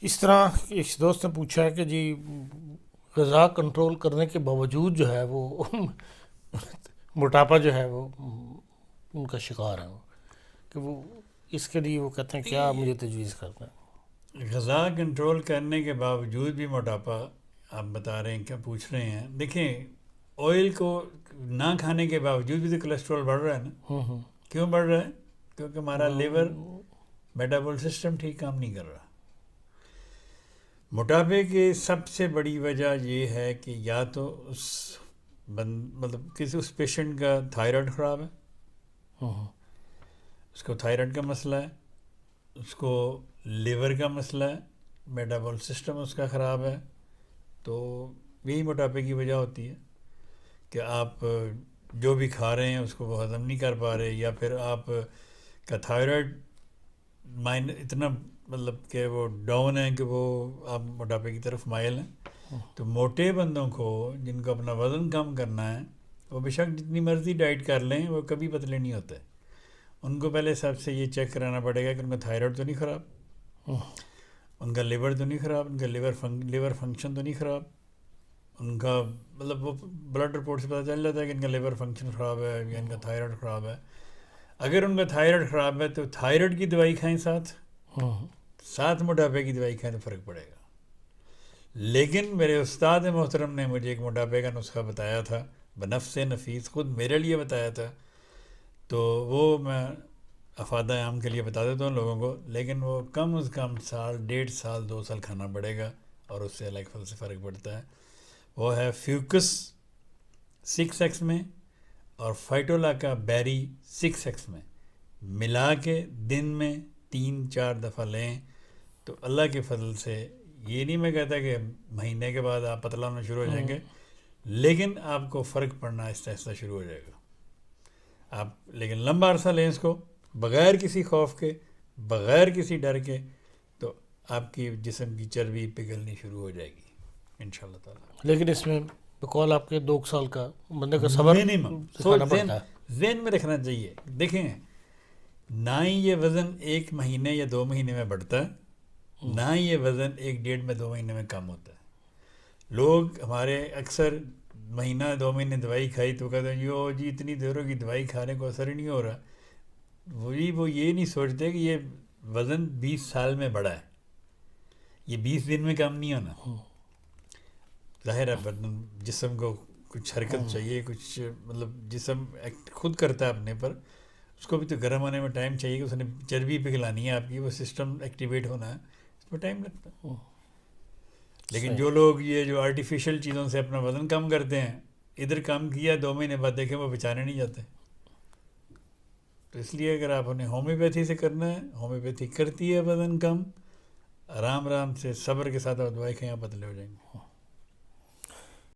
اس طرح ایک دوست نے پوچھا ہے کہ جی غذا کنٹرول کرنے کے باوجود جو ہے وہ موٹاپا جو ہے وہ ان کا شکار ہے کہ وہ اس کے لیے وہ کہتے ہیں کیا مجھے تجویز کرنا ہے؟ غذا کنٹرول کرنے کے باوجود بھی موٹاپا آپ بتا رہے ہیں، کیا پوچھ رہے ہیں؟ دیکھیں، آئل کو نہ کھانے کے باوجود بھی تو کولیسٹرول بڑھ رہا ہے نا۔ کیوں بڑھ رہا ہے؟ کیونکہ ہمارا لیور میٹابول سسٹم ٹھیک کام نہیں کر رہا۔ موٹاپے کی سب سے بڑی وجہ یہ ہے کہ یا تو مطلب کسی اس پیشنٹ کا تھائرائڈ خراب ہے، اس کو تھائرائڈ کا مسئلہ ہے، اس کو لیور کا مسئلہ ہے، میٹابول سسٹم اس کا خراب ہے، تو یہی موٹاپے کی وجہ ہوتی ہے کہ آپ جو بھی کھا رہے ہیں اس کو وہ ہضم نہیں کر پا رہے، یا پھر آپ کا تھائرائڈ اتنا مطلب کہ وہ ڈاؤن ہے کہ وہ آپ موٹاپے کی طرف مائل ہیں۔ تو موٹے بندوں کو جن کو اپنا وزن کم کرنا ہے وہ بے شک جتنی مرضی ڈائٹ کر لیں وہ کبھی پتلے نہیں ہوتے۔ ان کو پہلے سب سے یہ چیک کرانا پڑے گا کہ ان کا تھائرائڈ تو نہیں خراب، ان کا لیور تو نہیں خراب، ان کا لیور فنکشن تو نہیں خراب، ان کا مطلب وہ بلڈ رپورٹ سے پتہ چل جاتا ہے کہ ان کا لیور فنکشن خراب ہے یا ان کا تھائرائڈ خراب ہے۔ اگر ان کا تھائرائڈ خراب ہے تو تھائرائڈ کی دوائی کھائیں، ساتھ موٹاپے کی دوائی کھائیں تو فرق پڑے گا۔ لیکن میرے استاد محترم نے مجھے ایک موٹاپے کا نسخہ بتایا تھا، بنفس نفیس، خود میرے لیے بتایا تھا، تو وہ میں افادہ عام کے لیے بتا دیتا ہوں لوگوں کو، لیکن وہ کم از کم سال، 1.5 سال، 2 سال کھانا پڑے گا اور اس سے الگ سے فرق پڑتا ہے۔ وہ ہے فیوکس 6X میں اور فائٹولا کا بیری 6X میں، ملا کے دن میں 3-4 دفعہ لیں تو اللہ کے فضل سے، یہ نہیں میں کہتا کہ مہینے کے بعد آپ پتلا ہونا شروع ہو جائیں گے، لیکن آپ کو فرق پڑنا آہستہ آہستہ شروع ہو جائے گا۔ آپ لیکن لمبا عرصہ لیں اس کو بغیر کسی خوف کے، بغیر کسی ڈر کے، تو آپ کی جسم کی چربی پگھلنی شروع ہو جائے گی انشاءاللہ تعالی۔ لیکن اس میں بقول آپ کے 2 سال کا بندے کا صبر دکھانا پڑتا ہے۔ ذہن میں رکھنا چاہیے، دیکھیں نہ ہی یہ وزن 1 مہینے یا 2 مہینے میں بڑھتا ہے، نہ ہی یہ وزن 1-1.5 2 مہینے میں کم ہوتا ہے۔ لوگ ہمارے اکثر مہینہ 2 مہینے دوائی کھائی تو کہتے ہیں یو جی اتنی دیروں کی دوائی کھانے کو اثر ہی نہیں ہو رہا۔ وہ یہ نہیں سوچتے کہ یہ وزن 20 سال میں بڑھا ہے، یہ 20 دن میں کم نہیں ہونا۔ ظاہر ہے بدن جسم کو کچھ حرکت چاہیے، کچھ مطلب جسم ایکٹ خود کرتا ہے اپنے پر، اس کو بھی تو گرم ہونے میں ٹائم چاہیے، کہ اس نے چربی پگھلانی ہے آپ کی، وہ سسٹم ایکٹیویٹ ہونا ہے، اس میں ٹائم لگتا ہے۔ لیکن جو لوگ یہ جو آرٹیفیشل چیزوں سے اپنا وزن کم کرتے ہیں، ادھر کم کیا 2 مہینے بعد دیکھیں وہ بچانے نہیں جاتے۔ تو اس لیے اگر آپ انہیں ہومیوپیتھی سے کرنا ہے، ہومیوپیتھی کرتی ہے وزن کم، آرام آرام سے صبر کے ساتھ آپ دوائی کھائیں، آپ پتلے ہو جائیں گے۔